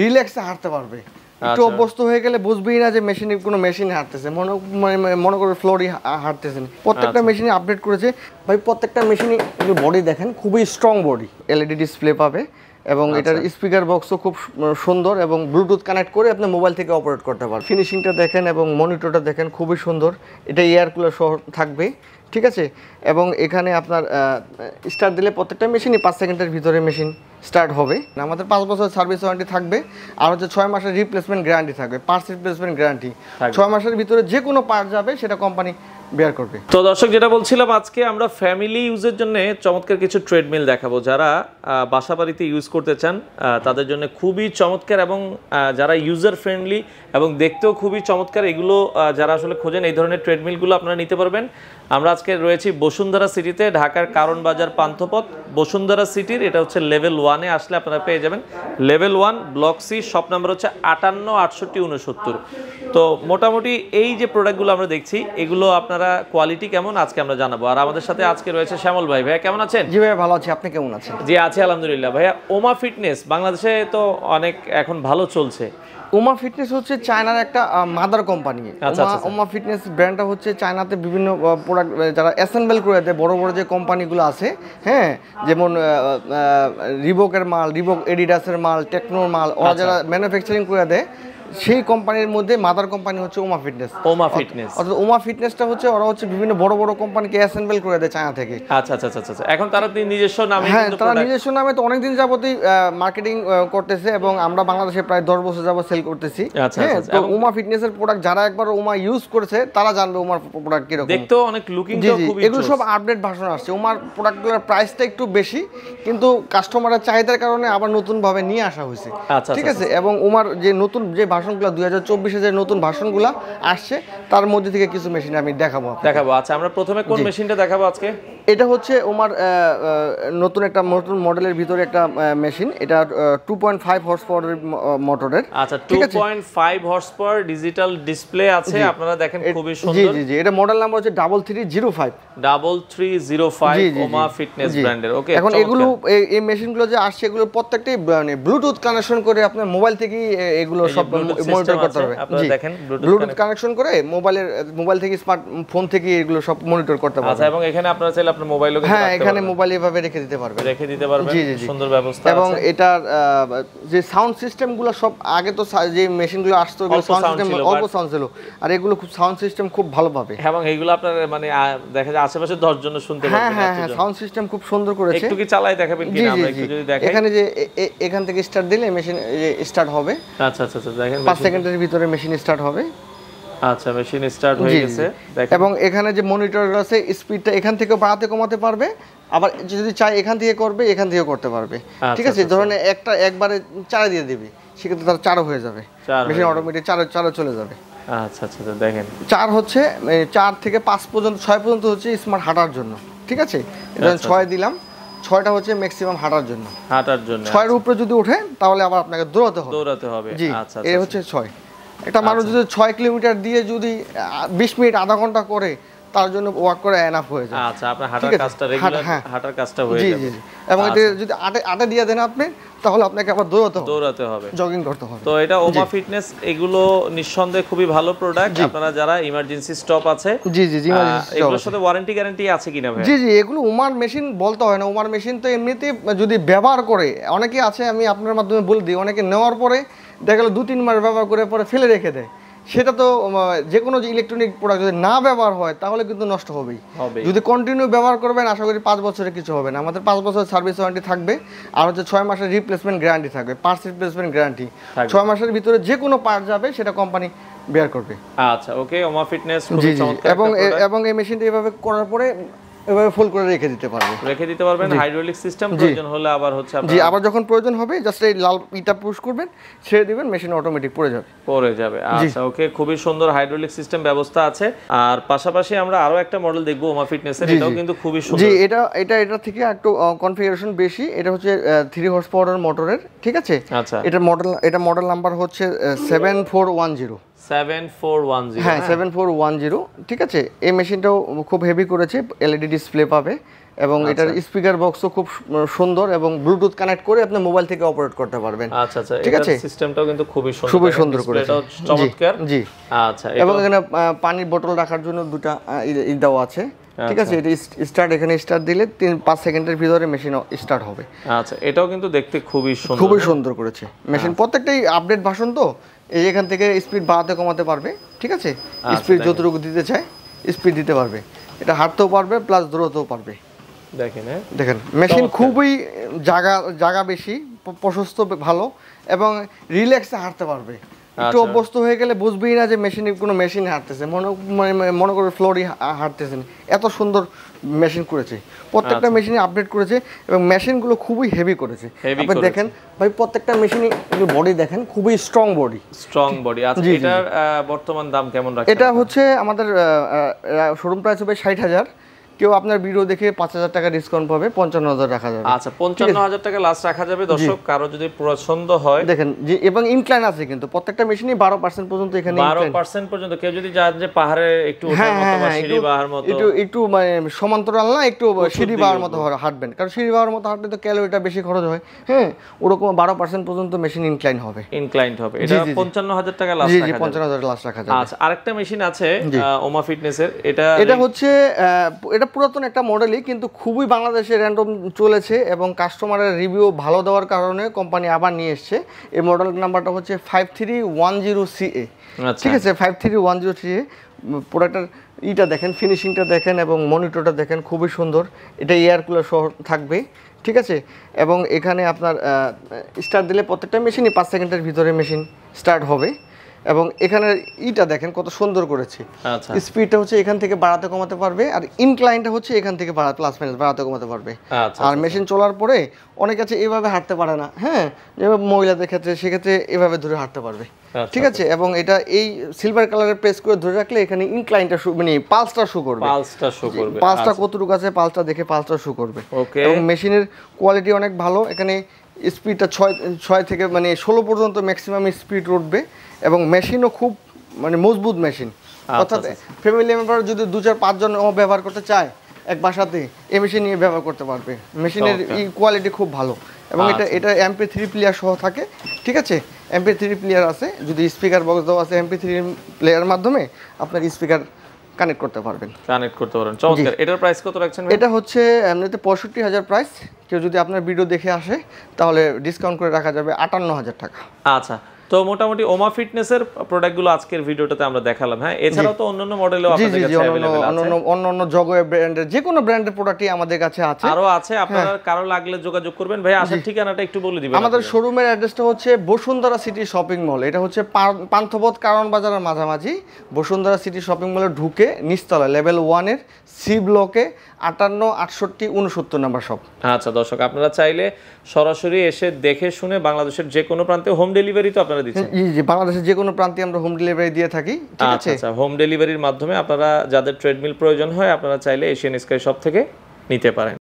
রিল্যাক্সে হাঁটতে পারবে। একটু অভ্যস্ত হয়ে গেলে বুঝবেই না যে মেশিনে কোনো মেশিন হাঁটতেছে, মনে করে ফ্লোরই হাঁটতেছেন। প্রত্যেকটা মেশিনে আপডেট করেছে ভাই, প্রত্যেকটা মেশিনে বডি দেখেন খুবই স্ট্রং বডি, এলইডি ডিসপ্লে পাবে এবং এটার স্পিকার বক্সও খুব সুন্দর এবং ব্লুটুথ কানেক্ট করে আপনি মোবাইল থেকে অপারেট করতে পারেন। ফিনিশিংটা দেখেন এবং মনিটরটা দেখেন খুবই সুন্দর। এটা এয়ার কুলার সহ থাকবে, ঠিক আছে। এবং এখানে আপনার স্টার্ট দিলে প্রত্যেকটা মেশিনই 5 সেকেন্ডের ভিতরে মেশিন স্টার্ট হবে। আমাদের 5 বছর সার্ভিস ওয়ারেন্টি থাকবে আর হচ্ছে 6 মাসের রিপ্লেসমেন্ট গ্যারান্টি থাকবে, পার্টস রিপ্লেসমেন্ট গ্যারান্টি। 6 মাসের ভিতরে যে কোনো পার্ট যাবে সেটা কোম্পানি বেয়ার করবে। তো দর্শক, যেটা বলছিলাম, আজকে আমরা ফ্যামিলি ইউজের জন্য চমৎকার কিছু ট্রেডমিল দেখাবো। যারা বাসা বাড়িতে ইউজ করতে চান তাদের জন্য খুবই চমৎকার এবং যারা ইউজার ফ্রেন্ডলি এবং দেখতেও খুবই চমৎকার, এগুলো যারা আসলে খোঁজেন এই ধরনের ট্রেডমিলগুলো আপনারা নিতে পারবেন। আমরা আজকে রয়েছি বসুন্ধরা সিটিতে, ঢাকার কারণ বাজার পান্থপথ বসুন্ধরা সিটির। এটা হচ্ছে লেভেল 1-এ আসলে আপনারা পেয়ে যাবেন। Level 1 block C, shop number হচ্ছে 58 68 69। তো মোটামুটি এই যে প্রোডাক্টগুলো আমরা দেখছি, এগুলো আপনারা কোয়ালিটি কেমন আজকে আমরা জানাবো। আর আমাদের সাথে আজকে রয়েছে শ্যামল ভাই। ভাইয়া কেমন আছেন? জি ভাইয়া ভালো আছি, আপনি কেমন আছেন? জি আছি আলহামদুলিল্লাহ। ভাইয়া, ওমা ফিটনেস বাংলাদেশে তো অনেক এখন ভালো চলছে। ওমা ফিটনেস হচ্ছে চায়নার একটা মাদার কোম্পানি। ওমা ফিটনেস ব্র্যান্ডটা হচ্ছে চায়নাতে বিভিন্ন প্রোডাক্ট যারা অ্যাসেম্বল করে দেয়, বড় বড় যে কোম্পানিগুলো আছে, হ্যাঁ, যেমন রিবকের মাল, রিবক এডিডাসের মাল, টেকনোর মাল, ওরা যারা ম্যানুফ্যাকচারিং করে দেয় সেই কোম্পানির মধ্যে মাদার কোম্পানি হচ্ছে ওমা ফিটনেস। ওমা ফিটনেস অর্থাৎ ওমা ফিটনেসটা হচ্ছে ওরা হচ্ছে বিভিন্ন বড় বড় কোম্পানিকে অ্যাসেম্বল করে দেয় চায়না থেকে। আচ্ছা আচ্ছা আচ্ছা আচ্ছা। এখন তারা নিজস্ব নামে, হ্যাঁ, তারা নিজস্ব নামে তো অনেকদিন যাবতই মার্কেটিং করতেছে এবং আমরা বাংলাদেশে প্রায় 10 বছর যাবত সেল করতেছি। হ্যাঁ, তো ওমা ফিটনেসের প্রোডাক্ট যারা একবার ওমা ইউজ করেছে তারা জানবে ওমার প্রোডাক্ট কিরকম। দেখতেও অনেক লুকিংটাও খুবই, এগুলো সব আপডেট ভার্সন আসছে। ওমার প্রোডাক্টগুলোর প্রাইসটা একটু বেশি, কিন্তু কাস্টমারের চাহিদার কারণে আবার নতুন ভাবে নিয়ে আসা হয়েছে, ঠিক আছে। এবং ওমার যে নতুন যে ভার্সনগুলো 2024 যে নতুন ভার্সনগুলো আসছে তার মধ্যে থেকে কিছু মেশিন আমি দেখাবো। আচ্ছা, আমরা প্রথমে কোন মেশিনটা দেখাবো আজকে? এটা হচ্ছে ওমার নতুন মডেলের ভিতরে একটা মেশিন। এটা 2.5 হর্স পাওয়ারের মোটরের। আচ্ছা, 2.5 হর্স পাওয়ার ডিজিটাল ডিসপ্লে আছে, আপনারা দেখেন খুবই সুন্দর। জি জি, এটা মডেল নাম্বার হচ্ছে 3305 ওমা ফিটনেস ব্র্যান্ডের। ওকে, এখন এগুলো এই মেশিনগুলো যে আসছে এগুলো প্রত্যেকটাই ব্লুটুথ কানেকশন করে আপনার মোবাইল থেকে এগুলো সব মনিটর করতে হবে। আপনারা দেখেন ব্লুটুথ কানেকশন করে মোবাইল থেকে স্মার্টফোন থেকে এগুলো সব মনিটর করতে পারবেন। আচ্ছা, এবং এখানে আপনারা চাইলে আপনার মোবাইলও রাখতে পারবেন। হ্যাঁ, এখানে মোবাইল এভাবে রেখে দিতে পারবেন। সুন্দর ব্যবস্থা আছে। এবং এটার যে সাউন্ড সিস্টেমগুলো সব আগে তো যে মেশিনগুলো আসতো সাউন্ড সিস্টেম অল্প সাউন্ড ছিল, আর এগুলো খুব সাউন্ড সিস্টেম খুব ভালো পাবে। এবং এইগুলো আপনার মানে দেখা যায় আশেপাশে 10 জন শুনতে পারবে। হ্যাঁ, সাউন্ড সিস্টেম খুব সুন্দর করেছে। একটু কি চালাই দেখাবেন কিনা আমরা একটু যদি দেখাই? এখানে যে এখান থেকে স্টার্ট দিলে মেশিন স্টার্ট হবে। আচ্ছা আচ্ছা আচ্ছা, দেখেন 5 সেকেন্ডের ভিতরে মেশিন স্টার্ট হবে। আচ্ছা, মেশিন স্টার্ট হয়ে গেছে। এবং এখানে যে মনিটর আছে স্পিডটা এখান থেকে বাড়াতে কমাতে পারবে, আবার যদি চাই এখান থেকে করবে, এখান থেকে করতে পারবে, ঠিক আছে। ধরেন একবারে 4 দিয়ে দিবি, সেক্ষেত্রে তার 4 হয়ে যাবে, মেশিন অটোমেটিক 4 চলে যাবে। আচ্ছা আচ্ছা, দেখেন 4 হচ্ছে 4 থেকে 5 পর্যন্ত 6 পর্যন্ত হচ্ছে স্মার্ট হাঁটার জন্য, ঠিক আছে। এটা 6 দিলাম, 6টা হচ্ছে ম্যাক্সিমাম হাঁটার জন্য। 6 এর উপরে যদি ওঠে তাহলে আবার আপনাকে দৌড়াতে হবে। জি, এই হচ্ছে 6। একটা মানুষ যদি 6 কিলোমিটার দিয়ে যদি 20 মিনিট আধা ঘন্টা করে, তার জন্য ওয়াক করে এনাফ হয়ে যায়। আচ্ছা, আপনার হাঁটার কাজটা রেগুলার হাঁটার কাজটা হয়ে যাবে। জি। এবং এটা যদি 8 দিয়ে দেন আপনি, তাহলে আপনাকে আবার দৌড়াতে হবে, জগিং করতে হবে। তো এটা ওমা ফিটনেস, এগুলো নিঃসন্দেহে খুবই ভালো প্রোডাক্ট। আপনারা যারা ইমার্জেন্সি স্টপ আছে, জি, এগুলোর সাথে ওয়ারেন্টি গ্যারান্টি আছে কিনা ভাই? জি, এগুলো ওমার মেশিন বলতে হয় না। ওমার মেশিন তো এমনিতেই যদি ব্যবহার করে, অনেকে আছে, আমি আপনার মাধ্যমে বলে দিই, অনেকে নেওয়ার পরে দেখা গেল 2-3 মাস ব্যবহার করে পরে ফেলে রেখে দেয়। সেটা তো যে কোনো ইলেকট্রনিক প্রোডাক্ট যদি না ব্যবহার হয় তাহলে কিন্তু নষ্ট হবেই। যদি কন্টিনিউ ব্যবহার করবেন, আশা করি 5 বছরে কিছু হবে না। আমাদের 5 বছর সার্ভিস ওয়ারেন্টি থাকবে আর হচ্ছে 6 মাসের রিপ্লেসমেন্ট গ্যারান্টি থাকবে, পার্টস রিপ্লেসমেন্ট গ্যারান্টি। 6 মাসের ভিতরে যে কোনো পার্ট যাবে সেটা কোম্পানি বেয়ার করবে। আচ্ছা, ওকে, ওমা ফিটনেস খুবই চমৎকার। এবং এই মেশিনটা এভাবে করার পরে এভাবে ফুল করে রেখে দিতে পারবেন। হাইড্রোলিক সিস্টেম প্রয়োজন হলে আবার হচ্ছে জি, আবার যখন প্রয়োজন হবে জাস্ট এই লাল ইটা পুশ করবেন, ছেড়ে দিবেন, মেশিন অটোমেটিক পড়ে যাবে। আচ্ছা, ওকে, খুবই সুন্দর হাইড্রোলিক সিস্টেম ব্যবস্থা আছে। আর পাশাপাশি আমরা আরো একটা মডেল দেখবো ওমা ফিটনেসের, এটাও কিন্তু খুবই সুন্দর। জি, এটা থেকে একটু কনফিগারেশন বেশি। এটা হচ্ছে 3 হর্স পাওয়ারের মোটরের, ঠিক আছে। আচ্ছা, এটা মডেল নাম্বার হচ্ছে 7410 7410 হ্যাঁ 7410, ঠিক আছে। এই মেশিনটাও খুব হেভি করেছে, এলইডি ডিসপ্লে পাবে এবং এটার স্পিকার বক্সও খুব সুন্দর এবং ব্লুটুথ কানেক্ট করে আপনি মোবাইল থেকে অপারেট করতে পারবেন। আচ্ছা আচ্ছা, ঠিক আছে। সিস্টেমটাও কিন্তু খুবই সুন্দর করেছে, চমৎকার। জি। আচ্ছা, এবং এখানে পানির বোতল রাখার জন্য দুটো দেওয়া আছে, ঠিক আছে। এটা স্টার্ট, এখানে স্টার্ট দিলে 3-5 সেকেন্ডের ভিতরে মেশিন স্টার্ট হবে। আচ্ছা, এটাও কিন্তু দেখতে খুবই সুন্দর করেছে মেশিন। প্রত্যেকটাই আপডেট ভার্সন, তো এই এখান থেকে স্পিড বাড়াতে কমাতে পারবে, ঠিক আছে। স্পিড যতটুকু দিতে চায় স্পিড দিতে পারবে, এটা হাঁটতেও পারবে প্লাস দৌড়াতেও পারবে। দেখেন মেশিন খুবই জায়গা বেশি, প্রশস্ত ভালো এবং রিল্যাক্সে হাঁটতে পারবে। একটু অভ্যস্ত হয়ে গেলে বুঝবেই না যে কোনো মেশিন হাঁটতেছে, মনে করে ফ্লোরই হাঁটতেছেন। এত সুন্দর মেশিন করেছে, প্রত্যেকটা মেশিনে আপডেট করেছে এবং মেশিনগুলো খুবই হেভি করেছে। আপনি দেখেন ভাই, প্রত্যেকটা মেশিনে বডি দেখেন, খুবই স্ট্রং বডি। আচ্ছা, এটার বর্তমান দাম কেমন রাখছেন? এটা হচ্ছে আমাদের শোরুম প্রাইস হবে 60,000। কেউ আপনার ভিডিও দেখে 5,000 টাকা ডিসকাউন্ট পাবে, 55,000 রাখা যাবে। আচ্ছা, 55,000 টাকা লাস্ট রাখা যাবে। দর্শক, কারো যদি পছন্দ হয় দেখেন যে, এবং ইনক্লাইন আছে কিন্তু প্রত্যেকটা মেশিনই 12% পর্যন্ত, এখানে 12% পর্যন্ত। কেউ যদি চান যে পাহাড়ে একটু ওঠার মতো বা সিঁড়ি বাহার মতো, একটু মানে সমান্তরাল না, একটু সিঁড়ি বাহার মতো হাঁটবেন, কারণ সিঁড়ি বাহার মতো হাঁটলে তো ক্যালোরিটা বেশি খরচ হয়। হ্যাঁ, ওরকম 12% পর্যন্ত মেশিন ইনক্লাইন্ড হবে। এটা 55,000 টাকা লাস্ট রাখা যাবে। 55,000 লাস্ট রাখা যাবে। আচ্ছা, আরেকটা মেশিন আছে ওমা ফিটনেসের, এটা হচ্ছে এটা পুরাতন একটা মডেলই, কিন্তু খুবই বাংলাদেশে র্যান্ডম চলেছে এবং কাস্টমারের রিভিউ ভালো দেওয়ার কারণে কোম্পানি আবার নিয়ে এসছে। এই মডেল নাম্বারটা হচ্ছে 5310CA, ঠিক আছে। 5310CA প্রোডাক্টের ইটা দেখেন, ফিনিশিংটা দেখেন এবং মনিটরটা দেখেন, খুবই সুন্দর। এটা এয়ার কুলার সহ থাকবে, ঠিক আছে। এবং এখানে আপনার স্টার্ট দিলে প্রত্যেকটা মেশিনই 5 সেকেন্ডের ভিতরে মেশিন স্টার্ট হবে। এবং এখানে ইটা দেখেন কত সুন্দর করেছে। আচ্ছা, স্পিডটা হচ্ছে এখান থেকে বাড়াতে কমাতে পারবে, আর ইনক্লাইনটা হচ্ছে এখান থেকে প্লাস মাইনাস বাড়াতে কমাতে পারবে। আর মেশিন চলার পরে অনেক আছে এভাবে হাঁটতে পারে না, হ্যাঁ, যেভাবে মহিলাদের ক্ষেত্রে, সেক্ষেত্রে এভাবে ধরে হাঁটতে পারবে, ঠিক আছে। এবং এটা এই সিলভার কালারের প্রেস করে ধরে রাখলে এখানে ইনক্লাইনটা মানে পালসটা শো করবে। পালসটা কতটুকু আছে, পালসটা দেখে পালসটা শো করবে। এবং মেশিনের কোয়ালিটি অনেক ভালো। এখানে স্পিডটা 6 থেকে মানে 16 পর্যন্ত ম্যাক্সিমাম স্পিড উঠবে এবং মেশিনও খুব মানে মজবুত মেশিন। অর্থাৎ ফ্যামিলি মেম্বার যদি 2-4-5 জন ব্যবহার করতে চায় এক বাসাতে, এই মেশিন নিয়ে ব্যবহার করতে পারবে। মেশিনের কোয়ালিটি খুব ভালো এবং এটা MP3 প্লেয়ার সহ থাকে, ঠিক আছে। MP3 প্লেয়ার আছে, যদি স্পিকার বক্স দেওয়া আছে, MP3 প্লেয়ার মাধ্যমে আপনার স্পিকার কানেক্ট করতে পারবেন। চমৎকার। এটার প্রাইস কত রাখছেন? এটা হচ্ছে এমনিতে 65,000 প্রাইস। কেউ যদি আপনার ভিডিও দেখে আসে তাহলে ডিসকাউন্ট করে রাখা যাবে 58,000 টাকা। আচ্ছা, তো মোটামুটি ওমা ফিটনেসের প্রোডাক্টগুলো আজকের ভিডিওটাতে আমরা দেখালাম। হ্যাঁ, এছাড়াও তো অন্যান্য মডেলও আপনাদের কাছে अवेलेबल আছে। অন্যান্য জগো ব্র্যান্ডের যে কোনো ব্র্যান্ডের প্রোডাক্টই আমাদের কাছে আছে, আরো আছে। আপনারা কারো লাগলে যোগাযোগ করবেন। ভাই, আসার ঠিকানাটা একটু বলে দিবেন। আমাদের শোরুমের অ্যাড্রেসটা হচ্ছে বসুন্ধরা সিটি শপিং মল। এটা হচ্ছে পান্থপথ কারণ বাজারের মাঝামাঝি। বসুন্ধরা সিটি শপিং মলে ঢুকে নিচতলা লেভেল 1 এর সি ব্লকে 58, 68, 69 নাম্বার শপ। আচ্ছা দর্শক, আপনারা চাইলে সরাসরি এসে দেখে শুনে বাংলাদেশের যে কোনো প্রান্তে হোম ডেলিভারি তো আপনারা দিচ্ছেন? জি, বাংলাদেশের যে কোনো প্রান্তে আমরা হোম ডেলিভারি দিয়ে থাকি, ঠিক আছে। আচ্ছা, হোম ডেলিভারির মাধ্যমে আপনারা যাদের ট্রেডমিল প্রয়োজন হয়, আপনারা চাইলে এশিয়ান স্কাই শপ থেকে নিতে পারেন।